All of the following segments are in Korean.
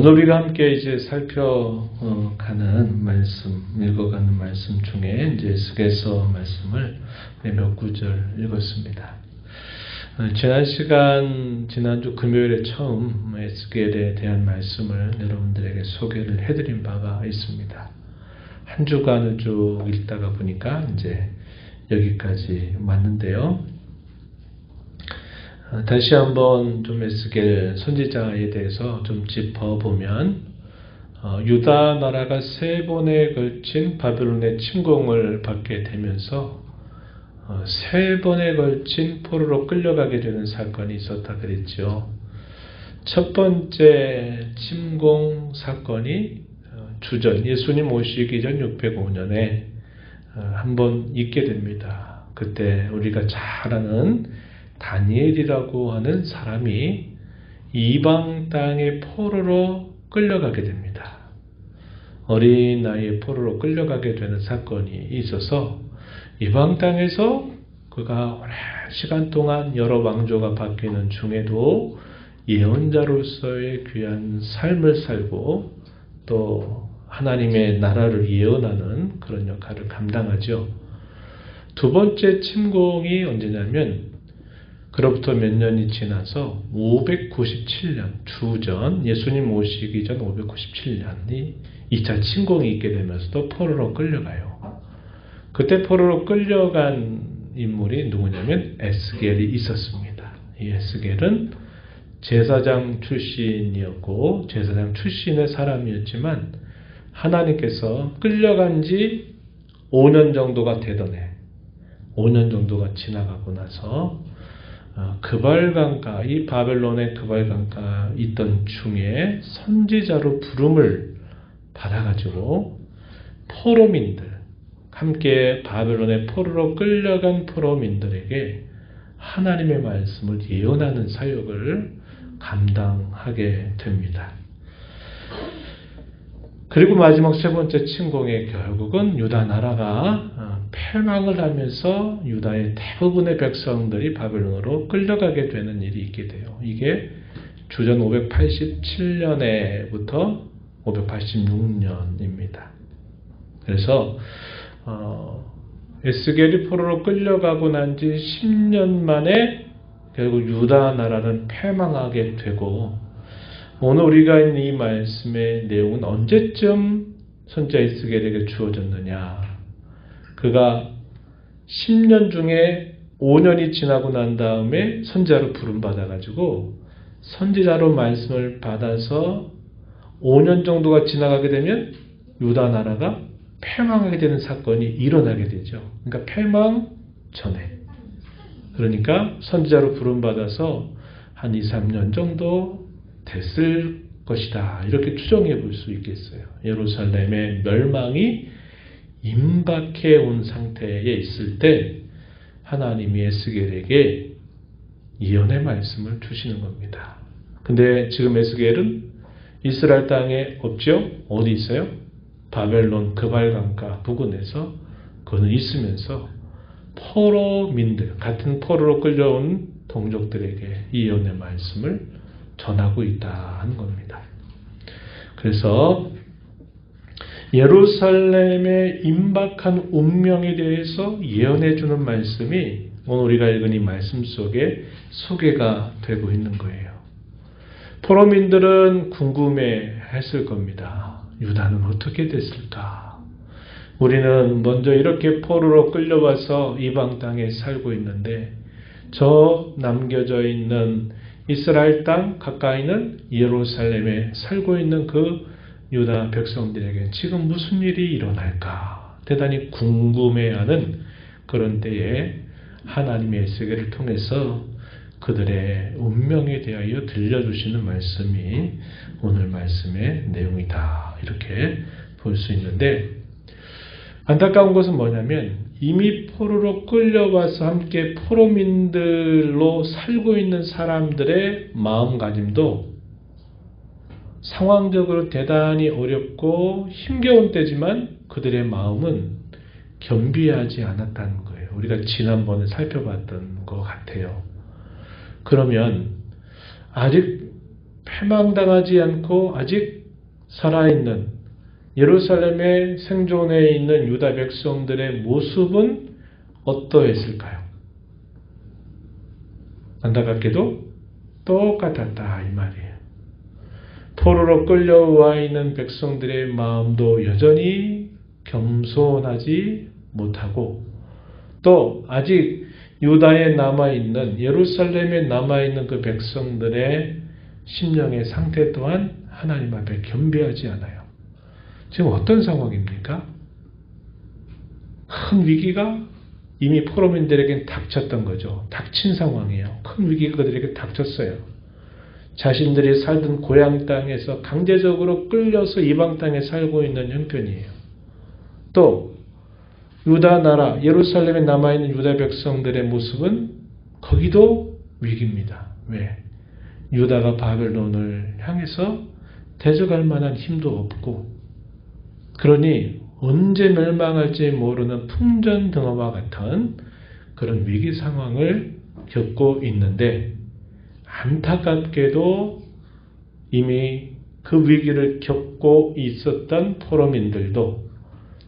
오늘 우리가 함께 이제 살펴가는 말씀, 읽어가는 말씀 중에 이제 에스겔서 말씀을 몇 구절 읽었습니다. 지난 시간, 지난주 금요일에 처음 에스겔에 대한 말씀을 여러분들에게 소개를 해드린 바가 있습니다. 한 주간을 쭉 읽다가 보니까 이제 여기까지 왔는데요. 다시 한번 좀 에스겔 선지자에 대해서 좀 짚어보면, 유다 나라가 3번에 걸친 바벨론의 침공을 받게 되면서 3번에 걸친 포로로 끌려가게 되는 사건이 있었다 그랬죠. 첫 번째 침공 사건이 주전, 예수님 오시기 전 605년에 한번 있게 됩니다. 그때 우리가 잘 아는 다니엘이라고 하는 사람이 이방 땅의 포로로 끌려가게 됩니다. 어린 나이에 포로로 끌려가게 되는 사건이 있어서 이방 땅에서 그가 오랜 시간 동안 여러 왕조가 바뀌는 중에도 예언자로서의 귀한 삶을 살고 또 하나님의 나라를 예언하는 그런 역할을 감당하죠. 두 번째 침공이 언제냐면 그로부터 몇 년이 지나서 597년 주전, 예수님 오시기 전 597년이 2차 침공이 있게 되면서도 포로로 끌려가요. 그때 포로로 끌려간 인물이 누구냐면 에스겔이 있었습니다. 이 에스겔은 제사장 출신이었고 제사장 출신의 사람이었지만 하나님께서 끌려간 지 5년 정도가 되던 해, 5년 정도가 지나가고 나서 그발강가, 이 바벨론의 그발강가 있던 중에 선지자로 부름을 받아가지고 포로민들, 함께 바벨론의 포로로 끌려간 포로민들에게 하나님의 말씀을 예언하는 사역을 감당하게 됩니다. 그리고 마지막 세 번째 침공의 결국은 유다 나라가 패망을 하면서 유다의 대부분의 백성들이 바벨론으로 끌려가게 되는 일이 있게 돼요. 이게 주전 587년에부터 586년입니다. 그래서 에스겔이 포로로 끌려가고 난 지 10년 만에 결국 유다 나라는 패망하게 되고, 오늘 우리가 있는 이 말씀의 내용은 언제쯤 선지자 에스겔에게 주어졌느냐. 그가 10년 중에 5년이 지나고 난 다음에 선지자로 부름받아가지고 선지자로 말씀을 받아서 5년 정도가 지나가게 되면 유다 나라가 패망하게 되는 사건이 일어나게 되죠. 그러니까 패망 전에. 그러니까 선지자로 부름받아서 한 2, 3년 정도 됐을 것이다. 이렇게 추정해 볼 수 있겠어요. 예루살렘의 멸망이 임박해 온 상태에 있을 때 하나님이 에스겔에게 예언의 말씀을 주시는 겁니다. 근데 지금 에스겔은 이스라엘 땅에 없죠? 어디 있어요? 바벨론 그발강가 부근에서 그는 있으면서 포로민들, 같은 포로로 끌려온 동족들에게 이 예언의 말씀을 전하고 있다는 겁니다. 그래서 예루살렘의 임박한 운명에 대해서 예언해 주는 말씀이 오늘 우리가 읽은 이 말씀 속에 소개가 되고 있는 거예요. 포로민들은 궁금해 했을 겁니다. 유다는 어떻게 됐을까? 우리는 먼저 이렇게 포로로 끌려와서 이방 땅에 살고 있는데 저 남겨져 있는 이스라엘 땅 가까이는 예루살렘에 살고 있는 그 유다 백성들에게 지금 무슨 일이 일어날까? 대단히 궁금해하는 그런 때에 하나님의 에스겔을 통해서 그들의 운명에 대하여 들려주시는 말씀이 오늘 말씀의 내용이다. 이렇게 볼 수 있는데, 안타까운 것은 뭐냐면 이미 포로로 끌려와서 함께 포로민들로 살고 있는 사람들의 마음가짐도 상황적으로 대단히 어렵고 힘겨운 때지만 그들의 마음은 겸비하지 않았다는 거예요. 우리가 지난번에 살펴봤던 것 같아요. 그러면 아직 패망당하지 않고 아직 살아있는 예루살렘에 생존해 있는 유다 백성들의 모습은 어떠했을까요? 안타깝게도 똑같았다 이 말이에요. 포로로 끌려와 있는 백성들의 마음도 여전히 겸손하지 못하고 또 아직 유다에 남아있는 예루살렘에 남아있는 그 백성들의 심령의 상태 또한 하나님 앞에 겸비하지 않아요. 지금 어떤 상황입니까? 큰 위기가 이미 포로민들에겐 닥쳤던 거죠. 닥친 상황이에요. 큰 위기가 그들에게 닥쳤어요. 자신들이 살던 고향 땅에서 강제적으로 끌려서 이방 땅에 살고 있는 형편이에요. 또 유다 나라 예루살렘에 남아있는 유다 백성들의 모습은 거기도 위기입니다. 왜? 유다가 바벨론을 향해서 대적할 만한 힘도 없고 그러니 언제 멸망할지 모르는 풍전등화와 같은 그런 위기 상황을 겪고 있는데 안타깝게도 이미 그 위기를 겪고 있었던 포로민들도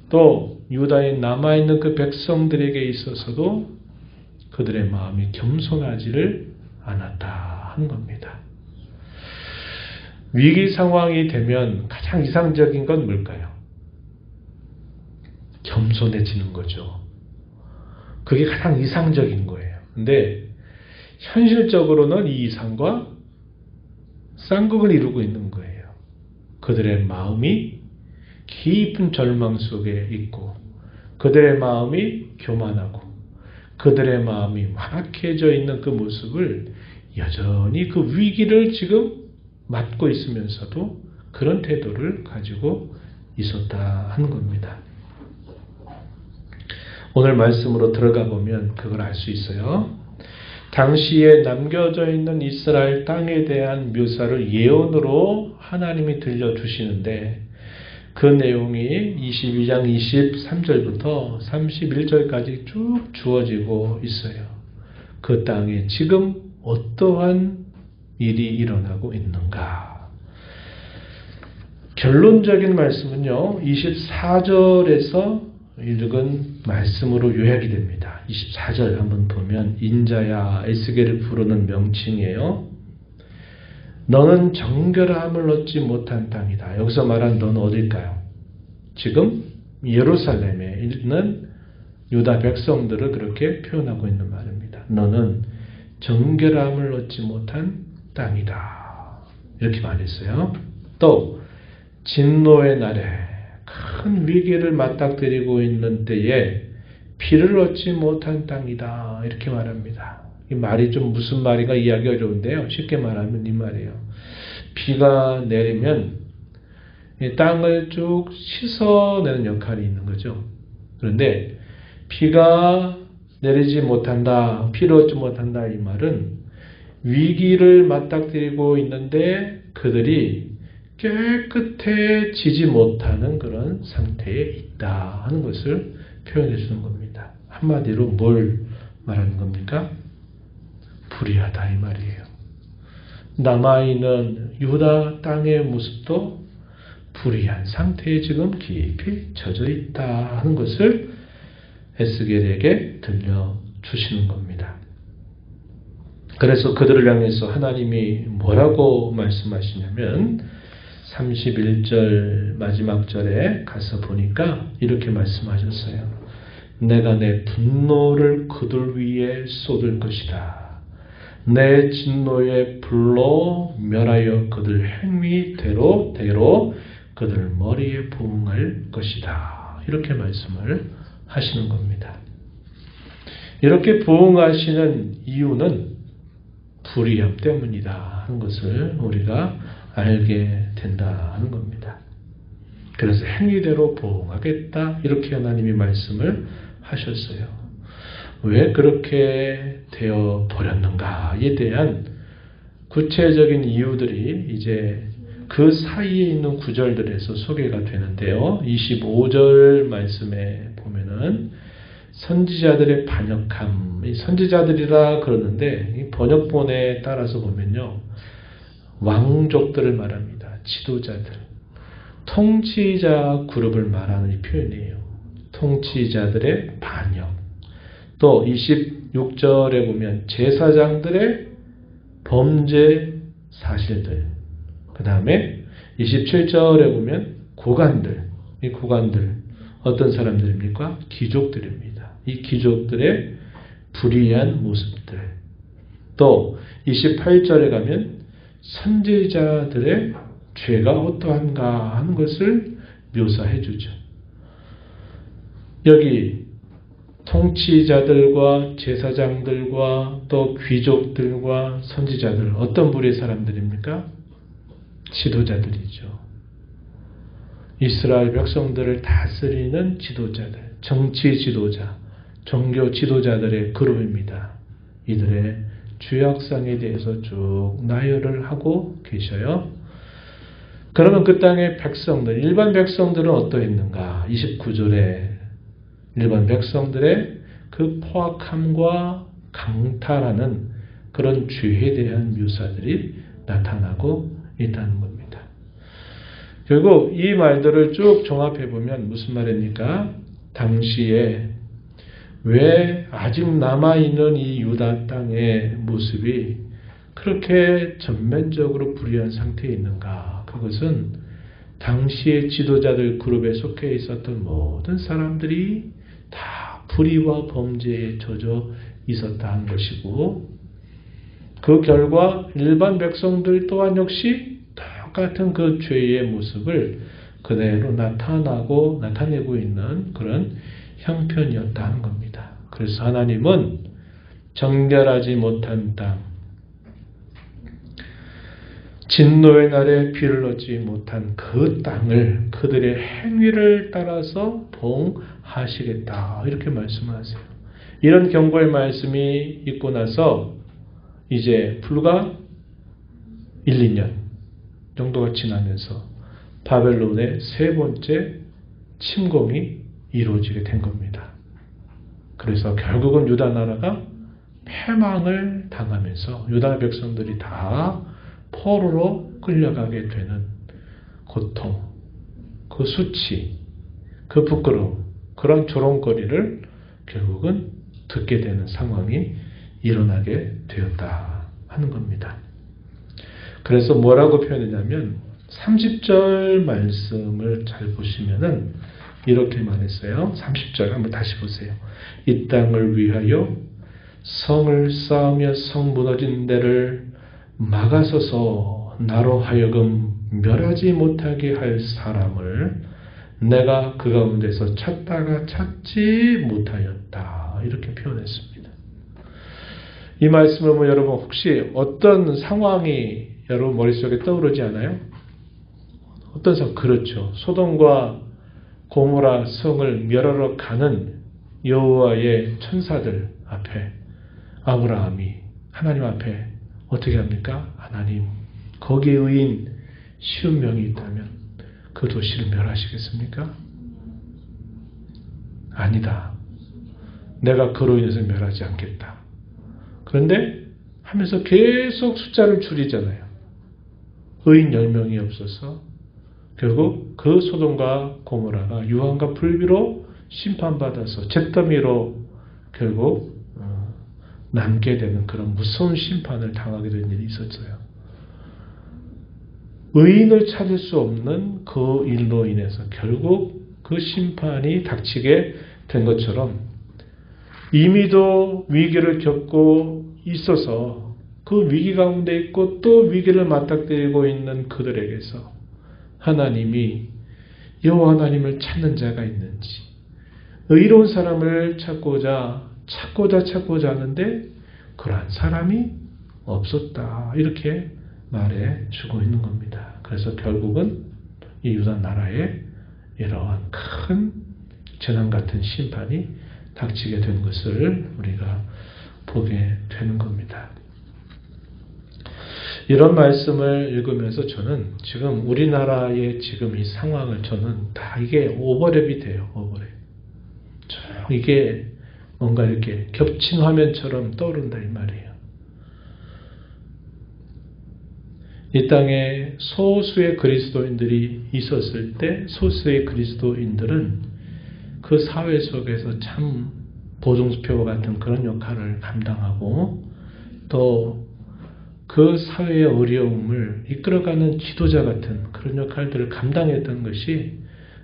또 유다에 남아있는 그 백성들에게 있어서도 그들의 마음이 겸손하지를 않았다 하는 겁니다. 위기 상황이 되면 가장 이상적인 건 뭘까요? 겸손해지는 거죠. 그게 가장 이상적인 거예요. 근데 현실적으로는 이 이상과 쌍극을 이루고 있는 거예요. 그들의 마음이 깊은 절망 속에 있고 그들의 마음이 교만하고 그들의 마음이 완악해져 있는 그 모습을 여전히 그 위기를 지금 맞고 있으면서도 그런 태도를 가지고 있었다 하는 겁니다. 오늘 말씀으로 들어가 보면 그걸 알 수 있어요. 당시에 남겨져 있는 이스라엘 땅에 대한 묘사를 예언으로 하나님이 들려주시는데 그 내용이 22장 23절부터 31절까지 쭉 주어지고 있어요. 그 땅에 지금 어떠한 일이 일어나고 있는가? 결론적인 말씀은요. 24절에서 읽은 말씀으로 요약이 됩니다. 24절 한번 보면 인자야 에스겔을 부르는 명칭이에요. 너는 정결함을 얻지 못한 땅이다. 여기서 말한 너는 어딜까요? 지금 예루살렘에 있는 유다 백성들을 그렇게 표현하고 있는 말입니다. 너는 정결함을 얻지 못한 땅이다. 이렇게 말했어요. 또 진노의 날에 큰 위기를 맞닥뜨리고 있는 때에 피를 얻지 못한 땅이다. 이렇게 말합니다. 이 말이 좀 무슨 말인가 이해하기 어려운데요. 쉽게 말하면 이 말이에요. 비가 내리면 이 땅을 쭉 씻어내는 역할이 있는 거죠. 그런데 비가 내리지 못한다, 피를 얻지 못한다 이 말은 위기를 맞닥뜨리고 있는데 그들이 깨끗해지지 못하는 그런 상태에 있다 하는 것을 표현해 주는 겁니다. 한마디로 뭘 말하는 겁니까? 불의하다 이 말이에요. 남아있는 유다 땅의 모습도 불의한 상태에 지금 깊이 젖어 있다 하는 것을 에스겔에게 들려주시는 겁니다. 그래서 그들을 향해서 하나님이 뭐라고 말씀하시냐면 31절 마지막 절에 가서 보니까 이렇게 말씀하셨어요. 내가 내 분노를 그들 위에 쏟을 것이다. 내 진노의 불로 멸하여 그들 행위대로 그들 머리에 부응할 것이다. 이렇게 말씀을 하시는 겁니다. 이렇게 부응하시는 이유는 불의함 때문이다 하는 것을 우리가 알게 된다 하는 겁니다. 그래서 행위대로 보응하겠다 이렇게 하나님이 말씀을 하셨어요. 왜 그렇게 되어 버렸는가에 대한 구체적인 이유들이 이제 그 사이에 있는 구절들에서 소개가 되는데요. 25절 말씀에 보면은 선지자들의 반역함, 선지자들이라 그러는데 이 번역본에 따라서 보면요. 왕족들을 말합니다. 지도자들. 통치자 그룹을 말하는 이 표현이에요. 통치자들의 반역. 또 26절에 보면 제사장들의 범죄 사실들. 그 다음에 27절에 보면 고관들. 이 고관들 어떤 사람들입니까? 귀족들입니다. 이 귀족들의 불의한 모습들. 또 28절에 가면 선지자들의 죄가 어떠한가 하는 것을 묘사해 주죠. 여기 통치자들과 제사장들과 또 귀족들과 선지자들 어떤 부류의 사람들입니까? 지도자들이죠. 이스라엘 백성들을 다스리는 지도자들, 정치 지도자, 종교 지도자들의 그룹입니다. 이들의 죄악상에 대해서 쭉 나열을 하고 계셔요. 그러면 그 땅의 백성들, 일반 백성들은 어떠했는가? 29절에 일반 백성들의 그 포악함과 강탈하는 그런 죄에 대한 묘사들이 나타나고 있다는 겁니다. 결국 이 말들을 쭉 종합해 보면 무슨 말입니까? 당시에 왜 아직 남아있는 이 유다 땅의 모습이 그렇게 전면적으로 불의한 상태에 있는가? 그것은 당시의 지도자들 그룹에 속해 있었던 모든 사람들이 다 불의와 범죄에 젖어 있었다는 것이고, 그 결과 일반 백성들 또한 역시 똑같은 그 죄의 모습을 그대로 나타내고 있는 그런 형편이었다는 겁니다. 그래서 하나님은 정결하지 못한 땅, 진노의 날에 비를 얻지 못한 그 땅을 그들의 행위를 따라서 봉하시겠다, 이렇게 말씀하세요. 이런 경고의 말씀이 있고 나서 이제 불과 1, 2년 정도가 지나면서 바벨론의 세 번째 침공이 이루어지게 된 겁니다. 그래서 결국은 유다 나라가 패망을 당하면서 유다 백성들이 다 포로로 끌려가게 되는 고통, 그 수치, 그 부끄러움, 그런 조롱거리를 결국은 듣게 되는 상황이 일어나게 되었다 하는 겁니다. 그래서 뭐라고 표현했냐면 30절 말씀을 잘 보시면은 이렇게 말했어요. 30절 한번 다시 보세요. 이 땅을 위하여 성을 쌓으며 성 무너진 데를 막아서서 나로 하여금 멸하지 못하게 할 사람을 내가 그 가운데서 찾다가 찾지 못하였다, 이렇게 표현했습니다. 이 말씀을 보면 여러분 혹시 어떤 상황이 여러분 머릿속에 떠오르지 않아요? 어떤 상황? 그렇죠. 소돔과 고모라 성을 멸하러 가는 여호와의 천사들 앞에 아브라함이 하나님 앞에 어떻게 합니까? 하나님, 거기에 의인 쉬운 명이 있다면 그 도시를 멸하시겠습니까? 아니다. 내가 그로 인해서 멸하지 않겠다. 그런데 하면서 계속 숫자를 줄이잖아요. 의인 10명이 없어서 결국 그 소돔과 고모라가 유황과 불비로 심판받아서 잿더미로 결국 남게 되는 그런 무서운 심판을 당하게 된 일이 있었어요. 의인을 찾을 수 없는 그 일로 인해서 결국 그 심판이 닥치게 된 것처럼 이미도 위기를 겪고 있어서 그 위기 가운데 있고 또 위기를 맞닥뜨리고 있는 그들에게서 하나님이 여호와 하나님을 찾는 자가 있는지, 의로운 사람을 찾고자 하는데 그러한 사람이 없었다, 이렇게 말해주고 있는 겁니다. 그래서 결국은 이 유다 나라에 이러한 큰 재난 같은 심판이 닥치게 된 것을 우리가 보게 되는 겁니다. 이런 말씀을 읽으면서 저는 지금 우리나라의 지금 이 상황을 저는 다 이게 오버랩이 돼요. 오버랩. 이게 뭔가 이렇게 겹친 화면처럼 떠오른다 이 말이에요. 이 땅에 소수의 그리스도인들이 있었을 때 소수의 그리스도인들은 그 사회 속에서 참 보증수표와 같은 그런 역할을 감당하고 또 그 사회의 어려움을 이끌어가는 지도자 같은 그런 역할들을 감당했던 것이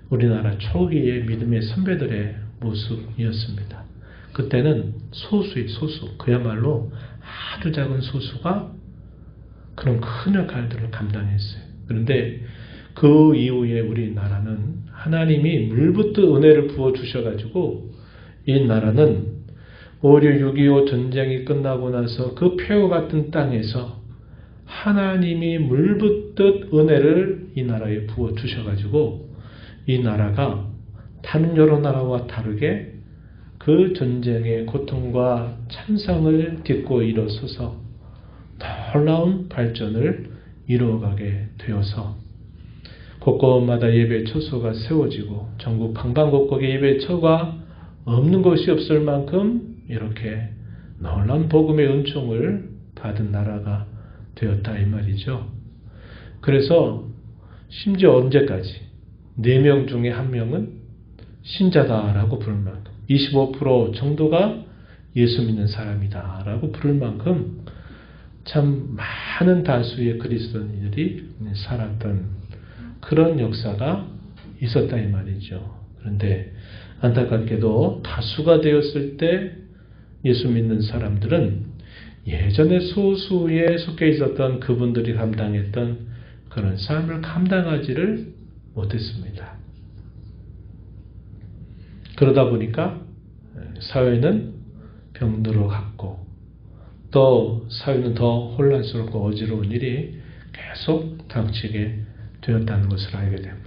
우리나라 초기의 믿음의 선배들의 모습이었습니다. 그때는 소수의 소수, 그야말로 아주 작은 소수가 그런 큰 역할들을 감당했어요. 그런데 그 이후에 우리나라는 하나님이 물붓듯 은혜를 부어주셔가지고 이 나라는 오히려 6.25 전쟁이 끝나고 나서 그 폐허 같은 땅에서 하나님이 물붓듯 은혜를 이 나라에 부어주셔가지고 이 나라가 다른 여러 나라와 다르게 그 전쟁의 고통과 참상을 딛고 일어서서 놀라운 발전을 이루어가게 되어서 곳곳마다 예배 처소가 세워지고 전국 방방곡곡에 예배 처가 없는 곳이 없을 만큼 이렇게 놀라운 복음의 은총을 받은 나라가 되었다 이 말이죠. 그래서 심지어 언제까지 4명 중에 1명은 신자다라고 부를 만큼 25% 정도가 예수 믿는 사람이다 라고 부를 만큼 참 많은 다수의 그리스도인들이 살았던 그런 역사가 있었다 이 말이죠. 그런데 안타깝게도 다수가 되었을 때 예수 믿는 사람들은 예전에 소수에 속해 있었던 그분들이 감당했던 그런 삶을 감당하지를 못했습니다. 그러다 보니까 사회는 병들어갔고 또 사회는 더 혼란스럽고 어지러운 일이 계속 닥치게 되었다는 것을 알게 되고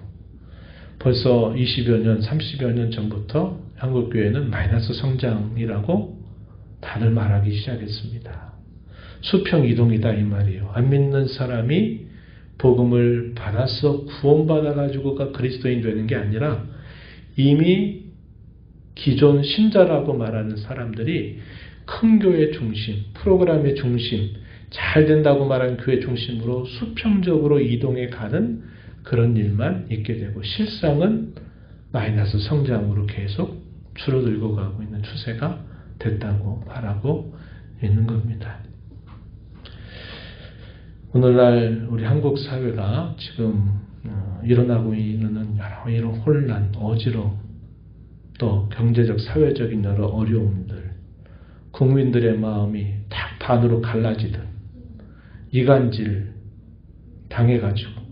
벌써 20여 년, 30여 년 전부터 한국교회는 마이너스 성장이라고 다들 말하기 시작했습니다. 수평 이동이다 이 말이에요. 안 믿는 사람이 복음을 받아서 구원받아가지고가 그리스도인 되는 게 아니라 이미 기존 신자라고 말하는 사람들이 큰 교회 중심, 프로그램의 중심, 잘 된다고 말하는 교회 중심으로 수평적으로 이동해 가는 그런 일만 있게 되고 실상은 마이너스 성장으로 계속 줄어들고 가고 있는 추세가 됐다고 말하고 있는 겁니다. 오늘날 우리 한국 사회가 지금 일어나고 있는 여러 이런 혼란, 어지러움, 또 경제적, 사회적인 여러 어려움들, 국민들의 마음이 딱 반으로 갈라지듯 이간질 당해가지고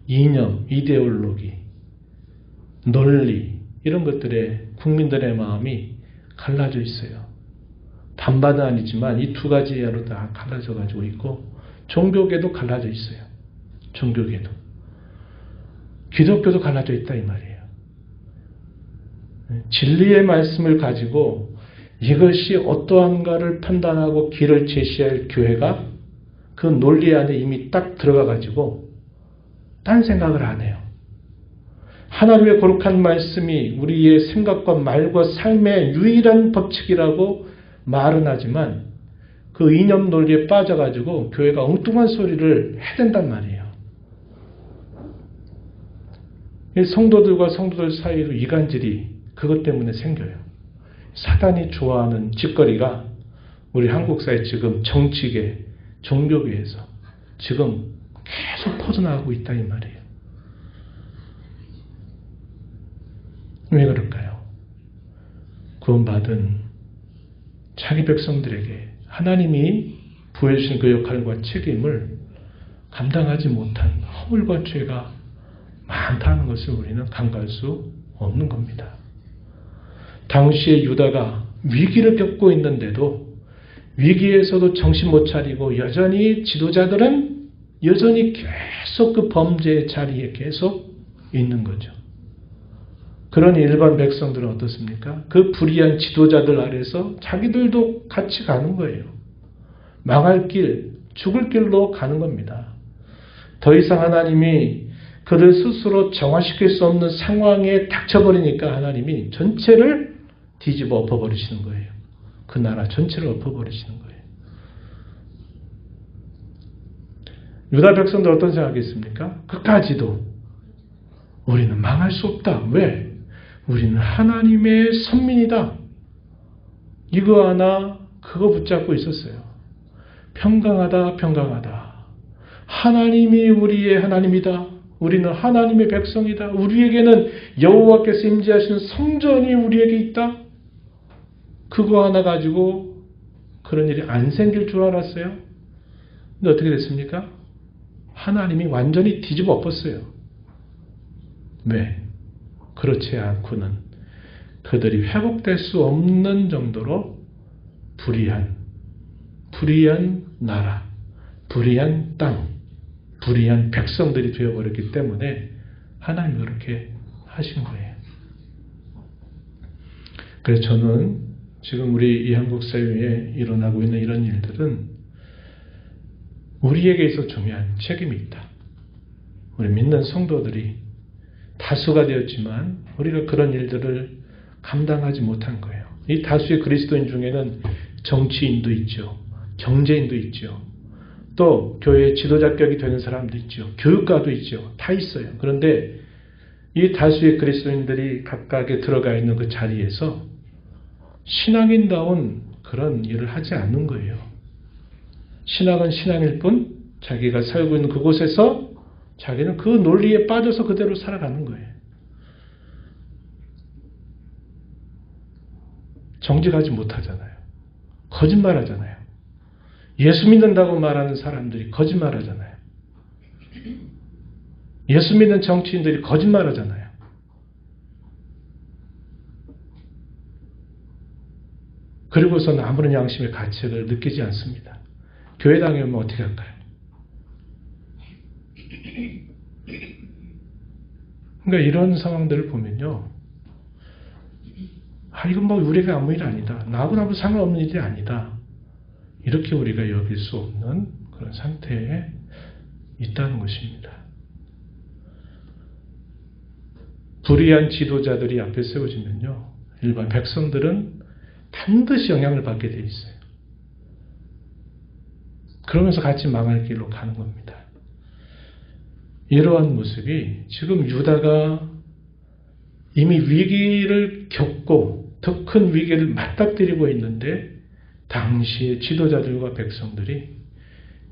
이념, 이데올로기, 논리 이런 것들에 국민들의 마음이 갈라져 있어요. 반반은 아니지만 이 두 가지로 다 갈라져 가지고 있고 종교계도 갈라져 있어요. 종교계도. 기독교도 갈라져 있다 이 말이에요. 진리의 말씀을 가지고 이것이 어떠한가를 판단하고 길을 제시할 교회가 그 논리 안에 이미 딱 들어가 가지고 딴 생각을 안 해요. 하나님의 거룩한 말씀이 우리의 생각과 말과 삶의 유일한 법칙이라고 말은 하지만 그 이념 논리에 빠져가지고 교회가 엉뚱한 소리를 해댄단 말이에요. 성도들과 성도들 사이로 이간질이 그것 때문에 생겨요. 사단이 좋아하는 짓거리가 우리 한국 사회 지금 정치계, 종교계에서 지금 계속 퍼져나가고 있다 이 말이에요. 왜 그럴까요? 구원받은 자기 백성들에게 하나님이 부여주신 그 역할과 책임을 감당하지 못한 허물과 죄가 많다는 것을 우리는 간과할 수 없는 겁니다. 당시에 유다가 위기를 겪고 있는데도 위기에서도 정신 못 차리고 여전히 지도자들은 여전히 계속 그 범죄의 자리에 계속 있는 거죠. 그런 일반 백성들은 어떻습니까? 그 불의한 지도자들 아래서 자기들도 같이 가는 거예요. 망할 길, 죽을 길로 가는 겁니다. 더 이상 하나님이 그들 스스로 정화시킬 수 없는 상황에 닥쳐버리니까 하나님이 전체를 뒤집어 엎어버리시는 거예요. 그 나라 전체를 엎어버리시는 거예요. 유다 백성들 어떤 생각했습니까? 끝까지도 우리는 망할 수 없다. 왜? 우리는 하나님의 선민이다. 이거 하나 그거 붙잡고 있었어요. 평강하다, 평강하다. 하나님이 우리의 하나님이다. 우리는 하나님의 백성이다. 우리에게는 여호와께서 임재하시는 성전이 우리에게 있다. 그거 하나 가지고 그런 일이 안 생길 줄 알았어요. 근데 어떻게 됐습니까? 하나님이 완전히 뒤집어 엎었어요. 왜? 그렇지 않고는 그들이 회복될 수 없는 정도로 불의한 나라, 불의한 땅, 불의한 백성들이 되어버렸기 때문에 하나님이 그렇게 하신 거예요. 그래서 저는 지금 우리 이 한국 사회에 일어나고 있는 이런 일들은 우리에게 있어 중요한 책임이 있다. 우리 믿는 성도들이 다수가 되었지만 우리가 그런 일들을 감당하지 못한 거예요. 이 다수의 그리스도인 중에는 정치인도 있죠. 경제인도 있죠. 또 교회 지도자격이 되는 사람도 있죠. 교육가도 있죠. 다 있어요. 그런데 이 다수의 그리스도인들이 각각에 들어가 있는 그 자리에서 신앙인다운 그런 일을 하지 않는 거예요. 신앙은 신앙일 뿐 자기가 살고 있는 그곳에서 자기는 그 논리에 빠져서 그대로 살아가는 거예요. 정직하지 못하잖아요. 거짓말하잖아요. 예수 믿는다고 말하는 사람들이 거짓말하잖아요. 예수 믿는 정치인들이 거짓말하잖아요. 그리고서는 아무런 양심의 가책을 느끼지 않습니다. 교회 다니면 어떻게 할까요? 그러니까 이런 상황들을 보면요. 이건 뭐 우리가 아무 일 아니다. 나하고는 아무 상관없는 일이 아니다. 이렇게 우리가 여길 수 없는 그런 상태에 있다는 것입니다. 불의한 지도자들이 앞에 세워지면요. 일반 백성들은 반드시 영향을 받게 돼 있어요. 그러면서 같이 망할 길로 가는 겁니다. 이러한 모습이 지금 유다가 이미 위기를 겪고 더 큰 위기를 맞닥뜨리고 있는데 당시의 지도자들과 백성들이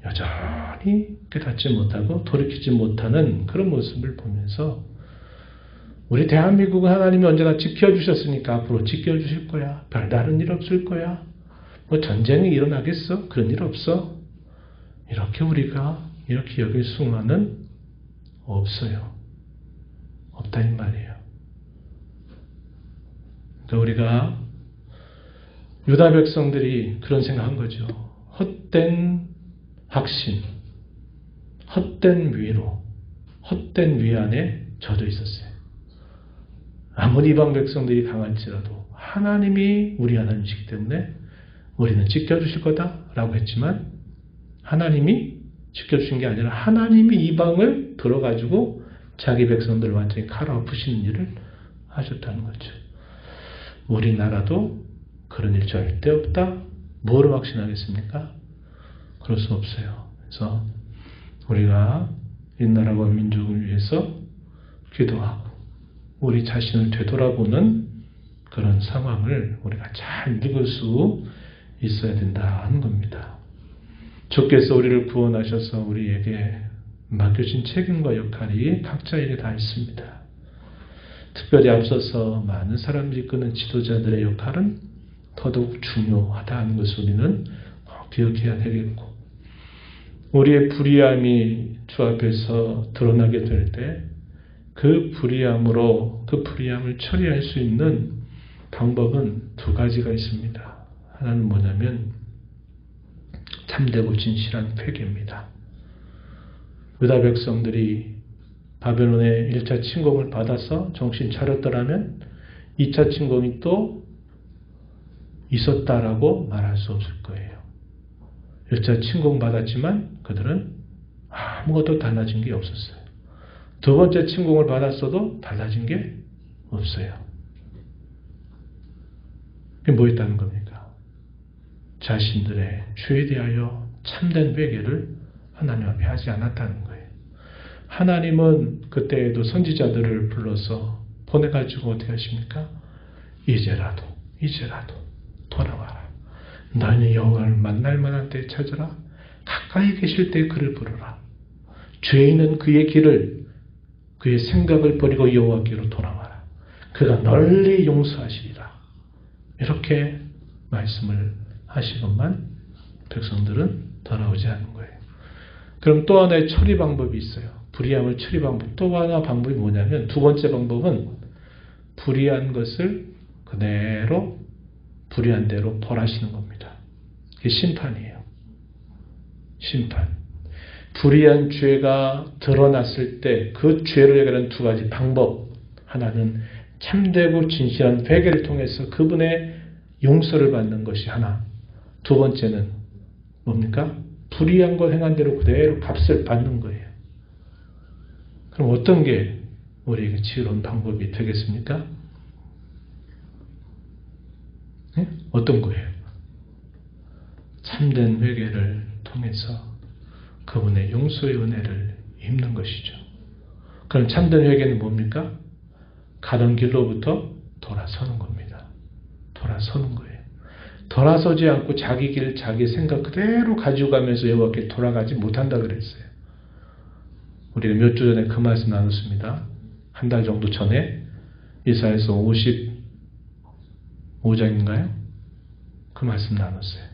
여전히 깨닫지 못하고 돌이키지 못하는 그런 모습을 보면서 우리 대한민국은 하나님이 언제나 지켜주셨으니까 앞으로 지켜주실 거야. 별다른 일 없을 거야. 뭐 전쟁이 일어나겠어? 그런 일 없어. 이렇게 우리가 이렇게 여길 수만은 없어요. 없다 이 말이에요. 그러니까 우리가 유다 백성들이 그런 생각한 거죠. 헛된 확신, 헛된 위로, 헛된 위안에 젖어 있었어요. 아무리 이방 백성들이 강할지라도 하나님이 우리 하나님이시기 때문에 우리는 지켜주실 거다라고 했지만 하나님이 지켜주신 게 아니라 하나님이 이방을 들어가지고 자기 백성들을 완전히 갈아엎으시는 일을 하셨다는 거죠. 우리나라도 그런 일 절대 없다. 뭐로 확신하겠습니까? 그럴 수 없어요. 그래서 우리가 이 나라와 민족을 위해서 기도하고 우리 자신을 되돌아보는 그런 상황을 우리가 잘 읽을 수 있어야 된다는 겁니다. 주께서 우리를 구원하셔서 우리에게 맡겨진 책임과 역할이 각자에게 다 있습니다. 특별히 앞서서 많은 사람들이 이끄는 지도자들의 역할은 더더욱 중요하다는 것을 우리는 기억해야 되겠고 우리의 불의함이 주 앞에서 드러나게 될 때 그 불의함을 처리할 수 있는 방법은 두 가지가 있습니다. 하나는 뭐냐면 참되고 진실한 회개입니다. 유다 백성들이 바벨론의 1차 침공을 받아서 정신 차렸더라면 2차 침공이 또 있었다라고 말할 수 없을 거예요. 1차 침공 받았지만 그들은 아무것도 달라진 게 없었어요. 두 번째 침공을 받았어도 달라진 게 없어요. 그게 뭐였다는 겁니까? 자신들의 죄에 대하여 참된 회개를 하나님 앞에 하지 않았다는 거예요. 하나님은 그때에도 선지자들을 불러서 보내가지고 어떻게 하십니까? 이제라도 돌아와라. 너희는 여호와를 만날 만한 때에 찾으라. 가까이 계실 때에 그를 부르라. 죄인은 그의 길을, 그의 생각을 버리고 여호와께로 돌아와라. 그가 널리 용서하시리라. 이렇게 말씀을 하시건만 백성들은 돌아오지 않는 거예요. 그럼 또 하나의 처리 방법이 있어요. 불의함을 처리 방법. 또 하나 방법이 뭐냐면, 두 번째 방법은 불의한 것을 그대로 불의한 대로 벌하시는 겁니다. 이게 심판이에요. 심판. 불의한 죄가 드러났을 때 그 죄를 해결하는 두 가지 방법. 하나는 참되고 진실한 회개를 통해서 그분의 용서를 받는 것이 하나. 두 번째는 뭡니까? 불의한 걸 행한 대로 그대로 값을 받는 거예요. 그럼 어떤 게 우리에게 지혜로운 방법이 되겠습니까? 네? 어떤 거예요? 참된 회개를 통해서 그분의 용서의 은혜를 입는 것이죠. 그럼 참된 회개는 뭡니까? 가던 길로부터 돌아서는 겁니다. 돌아서는 거예요. 돌아서지 않고 자기 길, 자기 생각 그대로 가지고 가면서 여호와께 돌아가지 못한다 그랬어요. 우리가 몇 주 전에 그 말씀 나눴습니다. 한 달 정도 전에 이사야서 55장인가요? 그 말씀 나눴어요.